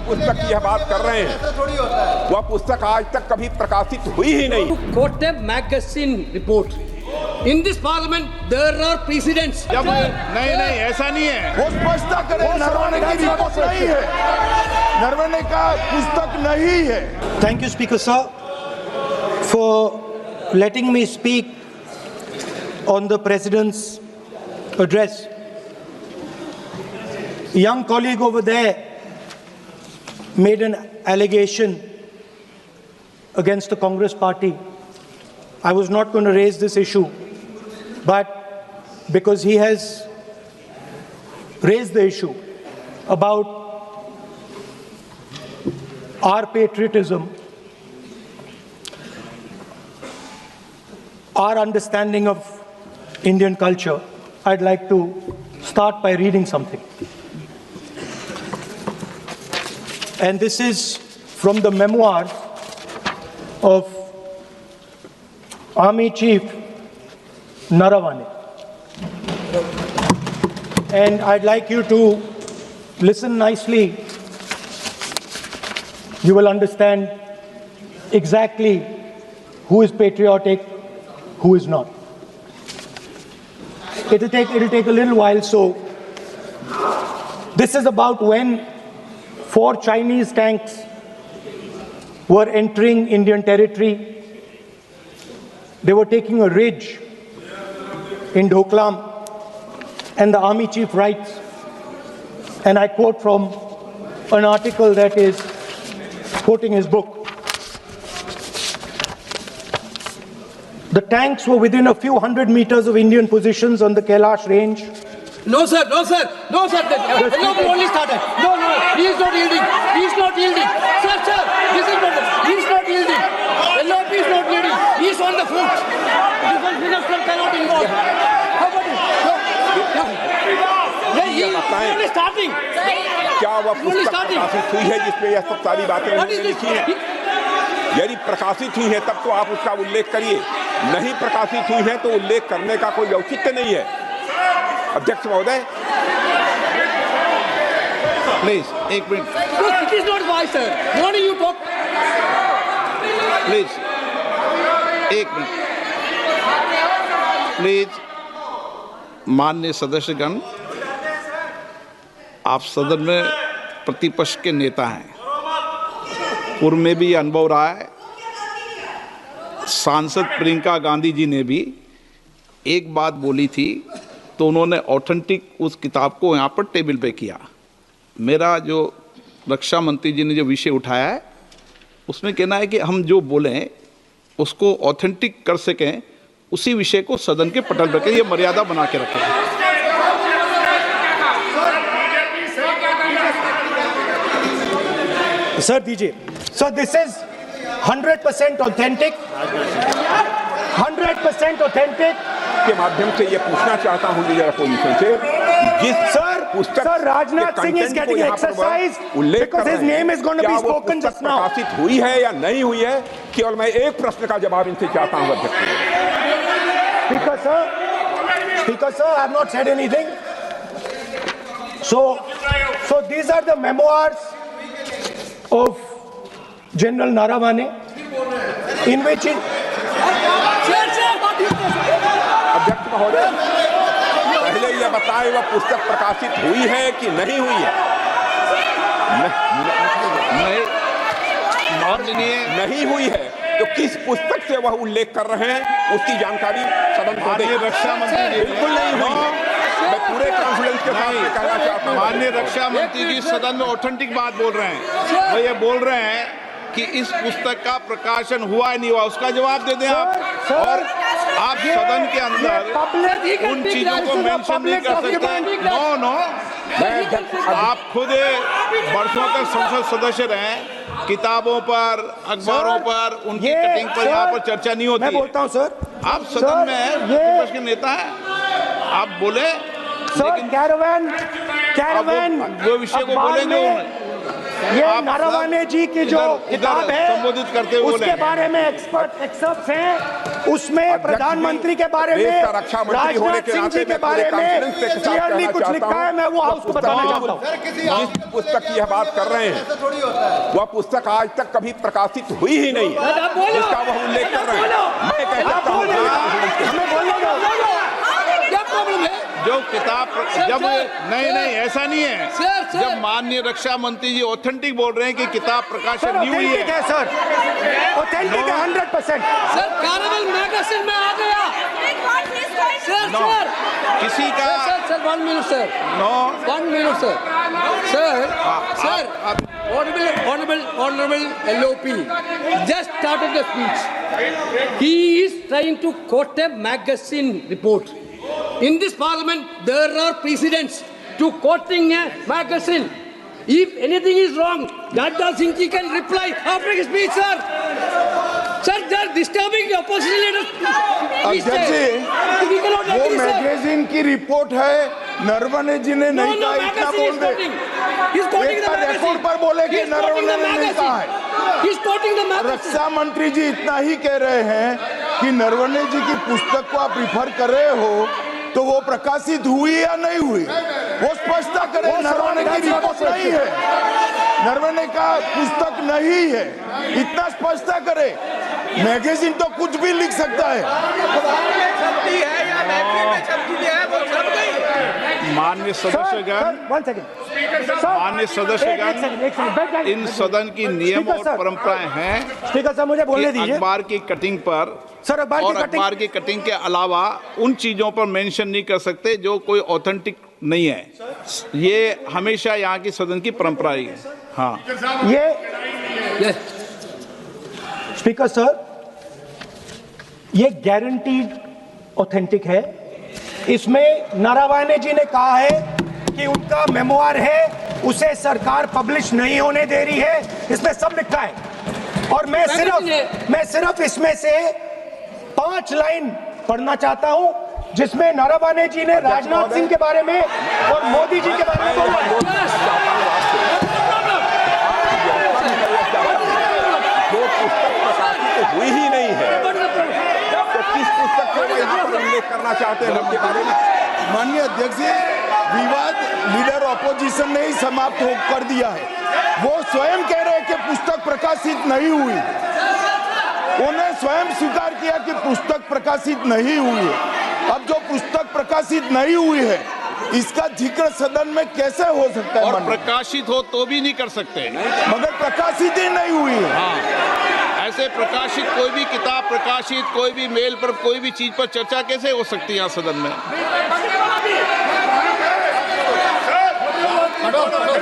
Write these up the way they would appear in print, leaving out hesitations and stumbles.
पुस्तक की यह बात कर रहे हैं, वह पुस्तक आज तक कभी प्रकाशित हुई ही नहीं। Quote a magazine report. In this parliament, there are precedents. नहीं ऐसा नहीं है। वो स्पष्टता करें, नरवणे की रिपोर्ट नहीं है, नरवणे का पुस्तक नहीं है। Thank you, Speaker Sir, for letting me speak on the President's address. A young colleague over there made an allegation against the Congress party. I was not going to raise this issue, but because he has raised the issue about our patriotism, our understanding of Indian culture, I'd like to start by reading something. And this is from the memoirs of Army Chief Naravane. And I'd like you to listen nicely. You will understand exactly who is patriotic, who is not. It'll take a little while. So this is about when 4 Chinese tanks were entering Indian territory. They were taking a ridge in Doklam, and the army chief writes, and I quote from an article that is quoting his book. The tanks were within a few hundred meters of Indian positions on the Kailash range. No, sir. No, only started. No. He is not yielding. Sir. This is not. He is not yielding. LOP is not yielding. He is on the foot. Defense minister cannot involve. How about it? He is only starting. क्या वह पुस्तक प्रकाशित हुई है जिसमें यह सब सारी बातें उन्होंने लिखी हैं? यदि प्रकाशित हुई है तब तो आप उसका उल्लेख करिए, नहीं प्रकाशित हुई है तो उल्लेख करने का कोई औचित्य नहीं है। अध्यक्ष महोदय, प्लीज एक minute. It is not wise, sir. What do you talk? Please एक मिनट। प्लीज माननीय सदस्यगण, आप सदन में प्रतिपक्ष के नेता हैं, पूर्व में भी अनुभव रहा है। सांसद प्रियंका गांधी जी ने भी एक बात बोली थी तो उन्होंने ऑथेंटिक उस किताब को यहाँ पर टेबल पे किया। मेरा जो रक्षा मंत्री जी ने जो विषय उठाया है उसमें कहना है कि हम जो बोलें उसको ऑथेंटिक कर सकें, उसी विषय को सदन के पटल पर ये मर्यादा बना के रखें। Sir, DJ. So this is 100% authentic. 100% authentic. के माध्यम से ये पूछना चाहता हूं लीडर अपोजिशन से, जिस पुस्तक Sir, Rajnath Singh is getting exercise because his name is going to be spoken just now. प्रकाशित हुई है या नहीं हुई है, केवल मैं एक प्रश्न का जवाब इनसे चाहता हूं अध्यक्ष। Speaker sir, I have not said anything. So these are the memoirs of General Naravane, in which अध्यक्ष महोदय, पहले यह बताएं वह पुस्तक प्रकाशित हुई है कि नहीं हुई है? नहीं हुई है तो किस पुस्तक से वह उल्लेख कर रहे हैं उसकी जानकारी सदन को दें। रक्षा मंत्री बिल्कुल नहीं हुई है। मैं पूरे कॉन्फिडेंस के साथ कहना चाहता हूं, माननीय रक्षा मंत्री जी सदन में ऑथेंटिक बात बोल रहे हैं। वो ये बोल रहे हैं कि इस पुस्तक का प्रकाशन हुआ है नहीं हुआ, उसका जवाब दे दें आप। और आप सदन के अंदर उन चीजों को मेंशन नहीं कर सकते। नो आप खुद वर्षों तक संसद सदस्य रहे, किताबों पर, अखबारों पर, उनकी कटिंग पर यहाँ पर चर्चा नहीं होती। मैं बोलता हूँ सर, आप सदन में विपक्ष के नेता हैं, आप बोले, सर कैरावैन वो विषय को बोलेंगे। ये आप नारावाने जी की जो किताब है संबोधित करते हुए उसके बारे में एक्सपर्ट एक्सर्प्ट हैं, उसमें प्रधानमंत्री के बारे में, राजनाथ सिंह जी के बारे में क्लियरली कुछ लिखा है। मैं वो हाउस को बताना चाहता हूँ। जिस पुस्तक की यह बात कर रहे हैं वह पुस्तक आज तक कभी प्रकाशित हुई ही नहीं है जिसका वह उल्लेख कर रहे हैं। मैं कह सकता हूँ हमें बोलने दो। क्या प्रॉब्लम है? जो किताब जब नहीं ऐसा नहीं है। सर। जब माननीय रक्षा मंत्री जी ऑथेंटिक बोल रहे हैं कि किताब प्रकाशन नहीं हुई ऑथेंटिक है, है सर, ऑथेंटिक है 100%। सर कार्निवल मैगजीन में आ गया। सर किसी का sir 1 minute sir, 1 minute sir honorable LOP just started the speech. He is trying to quote a magazine report. In this parliament, there are precedents to quoting a magazine. If anything is wrong, Radha Singh ji can reply after his speech, sir. Sir, they are disturbing the opposition leaders. अध्यक्ष जी, We cannot वो agree, sir. Magazine की report है, नरवणे जी ने नहीं कहा, इतना बोल दे। He's quoting एक the बार magazine. रिकॉर्ड पर बोले कि He's quoting the नरवणे ने नहीं कहा है। magazine. He's quoting the magazine. रक्षा मंत्री जी इतना ही कह रहे हैं कि नरवणे जी की पुस्तक को आप रिफर कर रहे हो तो वो प्रकाशित हुई या नहीं हुई, वो स्पष्टता करे। नरवणे की रिपोर्ट नहीं है, नरवणे का पुस्तक नहीं है, इतना स्पष्टता करे। मैगजीन तो कुछ भी लिख सकता है। माननीय सदस्यगण, माननीय सदस्यगण, इन सदन की नियम और परंपराएं हैं। स्पीकर साहब मुझे बोलने कि दीजिए। अखबार की कटिंग पर सर अखबार की कटिंग के अलावा उन चीजों पर मेंशन नहीं कर सकते जो कोई ऑथेंटिक नहीं है। ये हमेशा यहाँ की सदन की परंपरा ही है। हाँ, ये स्पीकर सर, ये गारंटीड ऑथेंटिक है। इसमें नारावाने जी ने कहा है कि उनका मेमोआर है, उसे सरकार पब्लिश नहीं होने दे रही है, इसमें सब लिखा है। और मैं सिर्फ इसमें से 5 लाइन पढ़ना चाहता हूं जिसमें नारावाने जी ने राजनाथ सिंह के बारे में और मोदी जी के बारे में बोला है। जो पुस्तक प्रकाशित हुई ही नहीं है तो किस पुस्तक को वो यहाँ पर उल्लेख करना चाहते हैं उनके बारे में? माननीय अध्यक्ष जी, विवाद लीडर ऑपोजिशन ने ही समाप्त कर दिया है। वो स्वयं कह रहे हैं कि पुस्तक प्रकाशित नहीं हुई, उन्हें स्वयं स्वीकार किया कि पुस्तक प्रकाशित नहीं हुई है। अब जो पुस्तक प्रकाशित नहीं हुई है इसका जिक्र सदन में कैसे हो सकता है? और प्रकाशित हो तो भी नहीं कर सकते, मगर प्रकाशित ही नहीं हुई है। हाँ, ऐसे प्रकाशित कोई भी किताब प्रकाशित, कोई भी मेल पर, कोई भी चीज पर चर्चा कैसे हो सकती है यहाँ सदन में?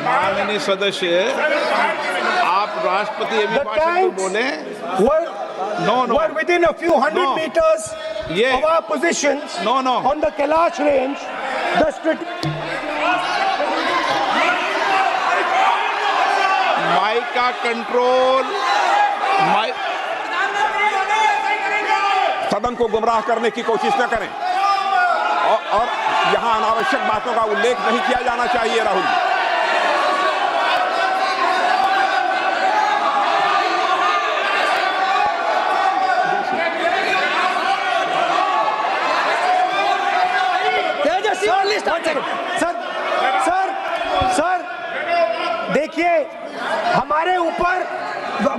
माननीय सदस्य, आप राष्ट्रपति अभिभाषण को बोले। Were within a few hundred meters of our positions on the Kailash range. Mic का कंट्रोल, सदन को गुमराह करने की कोशिश न करें और यहाँ अनावश्यक बातों का उल्लेख नहीं किया जाना चाहिए। राहुल, सर देखिए, हमारे ऊपर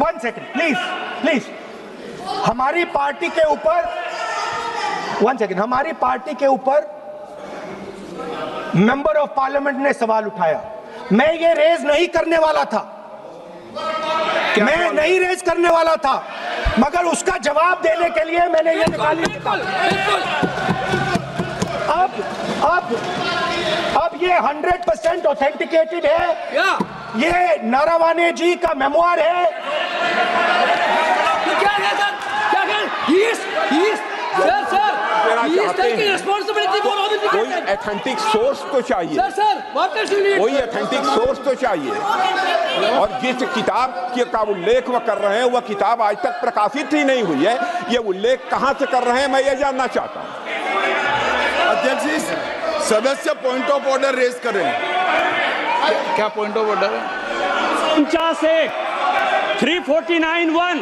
1 सेकंड प्लीज, हमारी पार्टी के ऊपर 1 सेकंड, हमारी पार्टी के ऊपर मेंबर ऑफ पार्लियामेंट ने सवाल उठाया। मैं ये रेज नहीं करने वाला था, मैं नहीं रेज करने वाला था, मगर उसका जवाब देने के लिए मैंने ये निकाली। अब ये 100% ऑथेंटिकेटेड है। ये नारावाने जी का मेमोआर है। क्या है सर? क्या है? कोई ऑथेंटिक सोर्स तो चाहिए, कोई ऑथेंटिक सोर्स तो चाहिए। और जिस किताब का उल्लेख वह कर रहे हैं वह किताब आज तक प्रकाशित ही नहीं हुई है। ये उल्लेख कहां से कर रहे हैं मैं ये जानना चाहता हूं। अध्यक्ष जी, सदस्य पॉइंट ऑफ ऑर्डर रेज करें। क्या पॉइंट ऑफ ऑर्डर है? 49(1)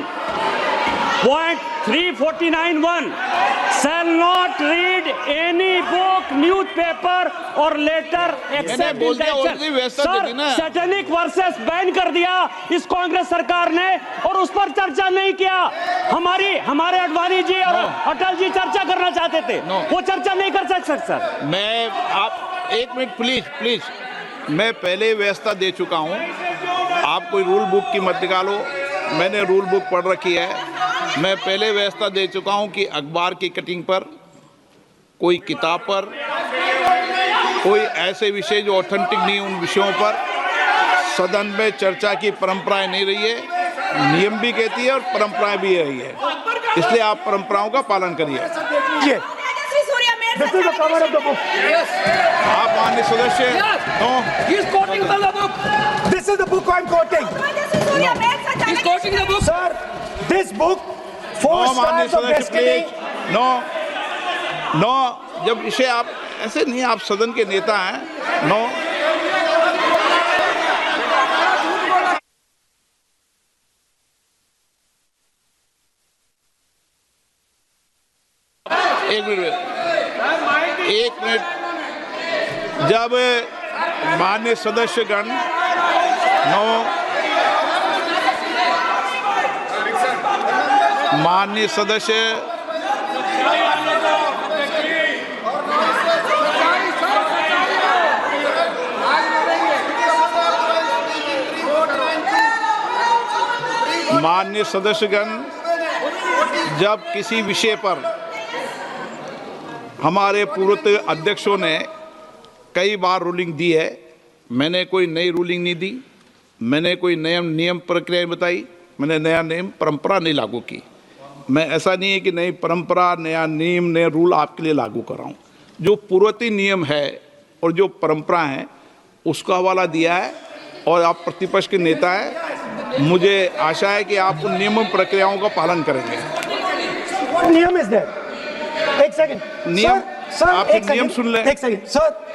349(1) shall not read any book, newspaper or letter except बोल in दिया, lecture. already व्यवस्था दे दी ना। सैटेनिक वर्सेस बैन कर दिया इस कांग्रेस सरकार ने और उस पर चर्चा नहीं किया। हमारे अडवाणी जी और अटल जी चर्चा करना चाहते थे, वो चर्चा नहीं कर सकते सर। मैं आप एक मिनट प्लीज, मैं पहले व्यवस्था दे चुका हूं। आप कोई रूल बुक की मत निकालो, मैंने रूल बुक पढ़ रखी है। मैं पहले व्यवस्था दे चुका हूं कि अखबार की कटिंग पर, कोई किताब पर, कोई ऐसे विषय जो ऑथेंटिक नहीं, उन विषयों पर सदन में चर्चा की परंपराएं नहीं रही है। नियम भी कहती है और परंपराएं भी रही है, इसलिए आप परंपराओं का पालन करिए। This is the cover of the book. आप माननीय सदस्य He is quoting from the book. This is the book I'm quoting. He is quoting the book. Sir, this book, Four no माननीय Stars of सदस्य Destiny. Please no जब इसे आप ऐसे नहीं, आप सदन के नेता हैं। नो एक मिनट जब माननीय सदस्यगण माननीय सदस्य माननीय सदस्यगण, जब किसी विषय पर हमारे पूर्व अध्यक्षों ने कई बार रूलिंग दी है, मैंने कोई नई रूलिंग नहीं दी, मैंने कोई नियम प्रक्रिया बताई, मैंने नया नियम परंपरा नहीं लागू की। मैं ऐसा नहीं है कि नई परंपरा, नया नियम, नया रूल आपके लिए लागू कर रहा हूँ। जो पूर्ववर्ती नियम है और जो परंपरा है उसका हवाला दिया है, और आप प्रतिपक्ष के नेता हैं, मुझे आशा है कि आप उन नियम प्रक्रियाओं का पालन करेंगे। नियम इज देयर। एक सेकंड नियम, सर, आप एक नियम सेकंड, सुन लें। एक सेकंड सर,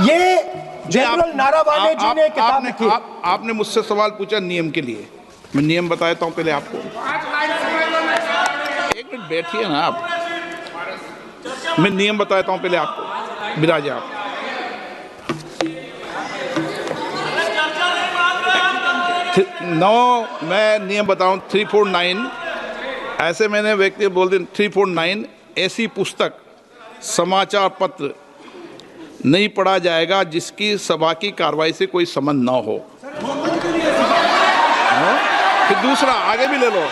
ये जनरल नारावाने जी ने किताब लिखी। आपने मुझसे सवाल पूछा नियम के लिए, मैं नियम बताता हूं पहले आपको। एक मिनट बैठिए ना आप, मैं नियम बताता हूं पहले आपको। विराज आप मैं नियम बताऊं 349 ऐसे मैंने व्यक्ति बोल दिया। 349 ऐसी पुस्तक, समाचार पत्र नहीं पढ़ा जाएगा जिसकी सभा की कार्रवाई से कोई संबंध ना हो। फिर दूसरा आगे भी ले लो।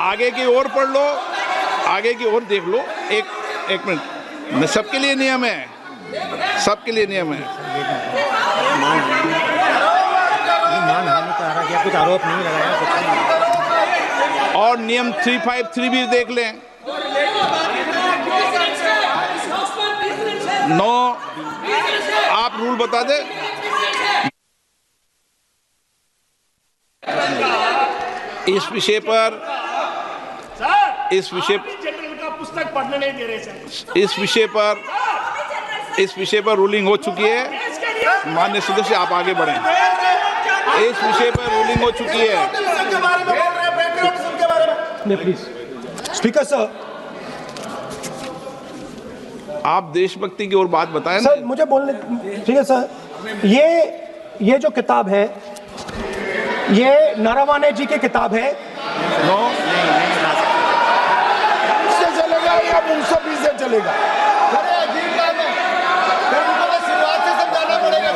आगे की ओर पढ़ लो, आगे की ओर देख लो। एक मिनट, मैं सबके लिए नियम है, सबके लिए नियम है। कुछ आरोप नहीं लगाया। और नियम 353 भी देख लें। नो, आप रूल बता दे। इस विषय पर पुस्तक पढ़ने नहीं दे रहे सर। इस विषय पर रूलिंग हो चुकी है। माननीय सदस्य आप आगे बढ़ें। इस विषय पर रूलिंग हो चुकी है। प्लीज स्पीकर सर, आप देशभक्ति की ओर बात बताएं ना। सर मुझे बोलने, ठीक है सर। ये जो किताब है, ये नारावाने जी की किताब है। नो, से चलेगा या 1920 से चलेगा? शुरुआत से समझाना पड़ेगा।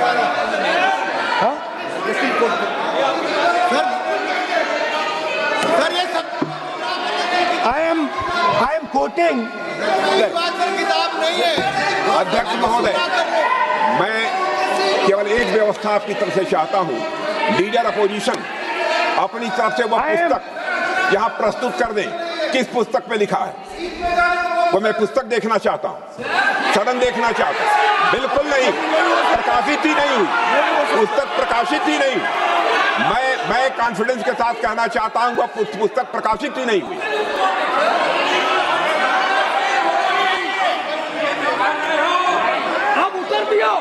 I am quoting. किताब नहीं है। अध्यक्ष महोदय, मैं केवल एक व्यवस्था आपकी तरफ से चाहता हूं। लीडर अपोजिशन अपनी तरफ से वह पुस्तक यहाँ प्रस्तुत कर दें। किस पुस्तक पे लिखा है वो मैं पुस्तक देखना चाहता हूँ, सदन देखना चाहता हूँ। बिल्कुल नहीं, प्रकाशित ही नहीं हुई पुस्तक, प्रकाशित ही नहीं। मैं कॉन्फिडेंस के साथ कहना चाहता हूँ वह पुस्तक प्रकाशित ही नहीं हुई। दियो,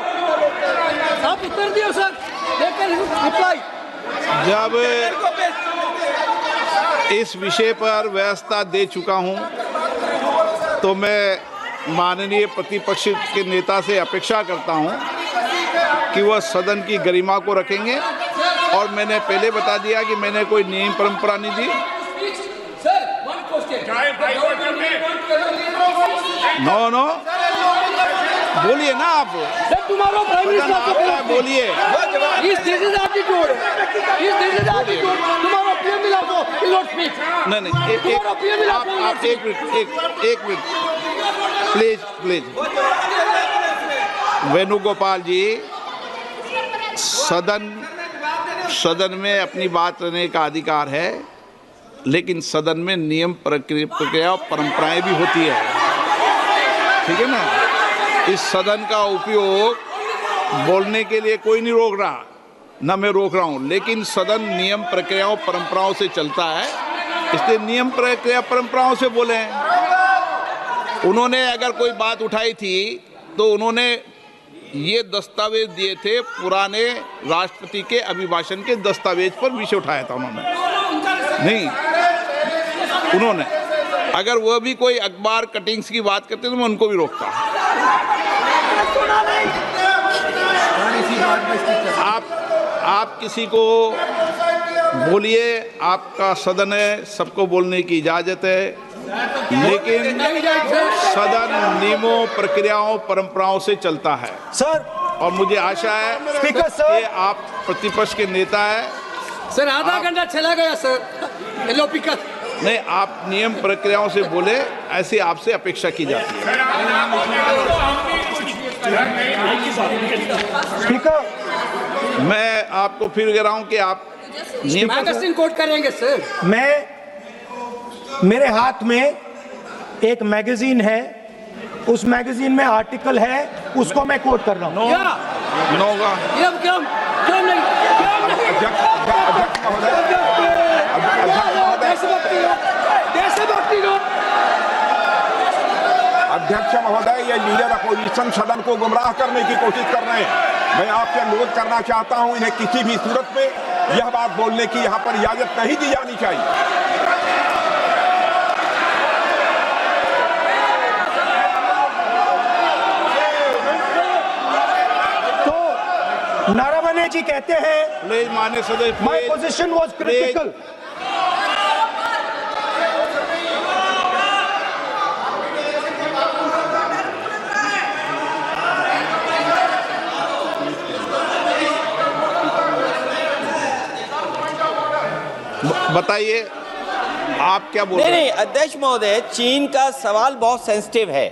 आप उत्तर दियो सर, लेकिन रिप्लाई। जब इस विषय पर व्यवस्था दे चुका हूं, तो मैं माननीय प्रतिपक्ष के नेता से अपेक्षा करता हूं कि वह सदन की गरिमा को रखेंगे, और मैंने पहले बता दिया कि मैंने कोई नियम परंपरा नहीं दी। नो बोलिए ना आप, तुम्हारा प्राइम मिनिस्टर बोलिए। तुम्हारा पीएम मिला तो स्पीच। नहीं आप एक मिनट प्लीज। वेणुगोपाल जी, सदन में अपनी बात करने का अधिकार है, लेकिन सदन में नियम प्रक्रिया और परंपराएं भी होती है, ठीक है ना। इस सदन का उपयोग बोलने के लिए कोई नहीं रोक रहा, ना मैं रोक रहा हूं, लेकिन सदन नियम प्रक्रियाओं परंपराओं से चलता है, इसलिए नियम प्रक्रिया परंपराओं से बोले। उन्होंने अगर कोई बात उठाई थी तो उन्होंने ये दस्तावेज दिए थे, पुराने राष्ट्रपति के अभिभाषण के दस्तावेज पर विषय उठाया था उन्होंने, नहीं उन्होंने। अगर वह भी कोई अखबार कटिंग्स की बात करते तो मैं उनको भी रोकता। आप किसी को बोलिए, आपका सदन है, सबको बोलने की इजाजत है, लेकिन सदन नियमों प्रक्रियाओं परंपराओं से चलता है सर। और मुझे आशा है स्पीकर सर, कि आप प्रतिपक्ष के नेता है सर। आधा घंटा चला गया सर, नहीं, आप नियम प्रक्रियाओं से बोले, ऐसी आपसे अपेक्षा की जाती है। स्पीकर, मैं आपको फिर कह रहा हूं कि आप मैगजीन कोट करेंगे सर। मेरे हाथ में एक मैगजीन है, उस मैगजीन में आर्टिकल है, उसको मैं कोट कर रहा हूँ। अध्यक्ष महोदय, ये लीडर अपोजिशन सदन को गुमराह करने की कोशिश कर रहे हैं। मैं आपसे अनुरोध करना चाहता हूं, इन्हें किसी भी सूरत में यह बात बोलने की यहां पर इजाजत नहीं दी जानी चाहिए। तो नारावने जी कहते हैं, माननीय सदस्य, माय पोजीशन वाज क्रिटिकल। बताइए आप क्या बोल रहे हैं? नहीं, अध्यक्ष महोदय, चीन का सवाल बहुत सेंसिटिव है।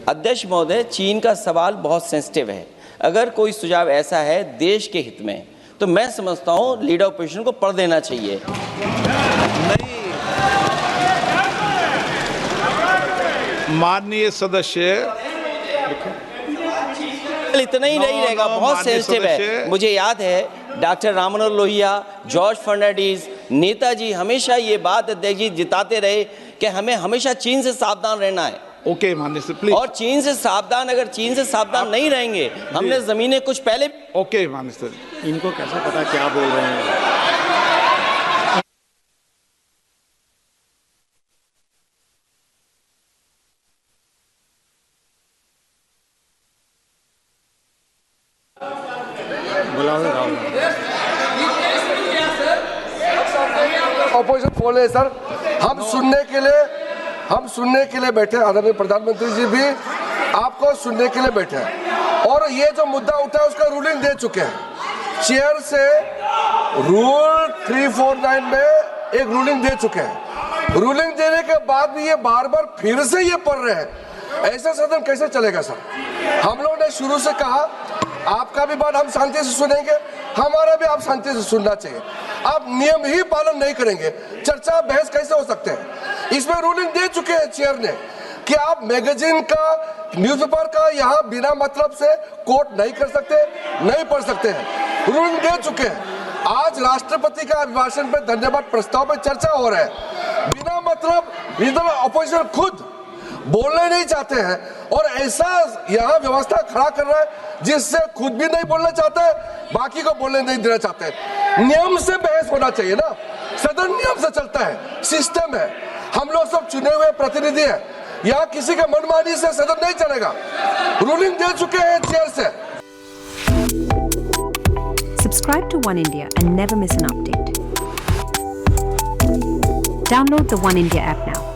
अध्यक्ष महोदय, चीन का सवाल बहुत सेंसिटिव है। अगर कोई सुझाव ऐसा है देश के हित में, तो मैं समझता हूं लीडर ऑपोजिशन को पढ़ देना चाहिए। नहीं, माननीय सदस्य, इतना ही नहीं रहेगा, बहुत सेंसिटिव है। मुझे याद है डॉक्टर राम मनोहर लोहिया, जॉर्ज फर्नांडीज, नेताजी हमेशा ये बात अध्यक्ष जी जिताते रहे कि हमें हमेशा चीन से सावधान रहना है। ओके माननीय सर, प्लीज। और चीन से सावधान, अगर चीन से सावधान नहीं रहेंगे, हमने जमीनें कुछ पहले। ओके माननीय सर, इनको कैसे पता क्या बोल रहे हैं? ऑपोजिशन बोल रहे सर, हम सुनने के लिए बैठे। आदरणीय प्रधानमंत्री जी भी आपको सुनने के लिए बैठे हैं, और ये जो मुद्दा उठा है उसका रूलिंग दे चुके हैं। चेयर से रूल 349 में एक रूलिंग दे चुके हैं। रूलिंग देने के बाद भी ये बार बार फिर से ये पढ़ रहे हैं। ऐसा सदन कैसे चलेगा सर? हम लोगों ने शुरू से कहा आपका भी बात हम शांति से सुनेंगे, हमारा भी आप शांति से सुनना चाहिए। आप नियम ही पालन नहीं करेंगे, चर्चा बहस कैसे हो सकते हैं? इसमें रूलिंग दे चुके हैं चेयर ने कि आप मैगजीन का, न्यूज़पेपर का यहाँ बिना मतलब से कोट नहीं कर सकते, नहीं पढ़ सकते हैं। रूलिंग दे चुके हैं। आज राष्ट्रपति का अभिभाषण पर धन्यवाद प्रस्ताव पर चर्चा हो रहा है। बिना मतलब लीडर ऑपोजिशन खुद बोलने नहीं चाहते हैं और ऐसा यहाँ व्यवस्था खड़ा कर रहा है जिससे खुद भी नहीं बोलना चाहता है, बाकी को बोलने नहीं देना चाहते हैं। नियम से बहस होना चाहिए ना, सदन नियम से चलता है, सिस्टम है, हम लोग सब चुने हुए प्रतिनिधि हैं, यहाँ किसी का मनमानी से सदन नहीं चलेगा। रूलिंग दे चुके हैं चेयर से। Subscribe to One India and never miss an update. Download the One India app now.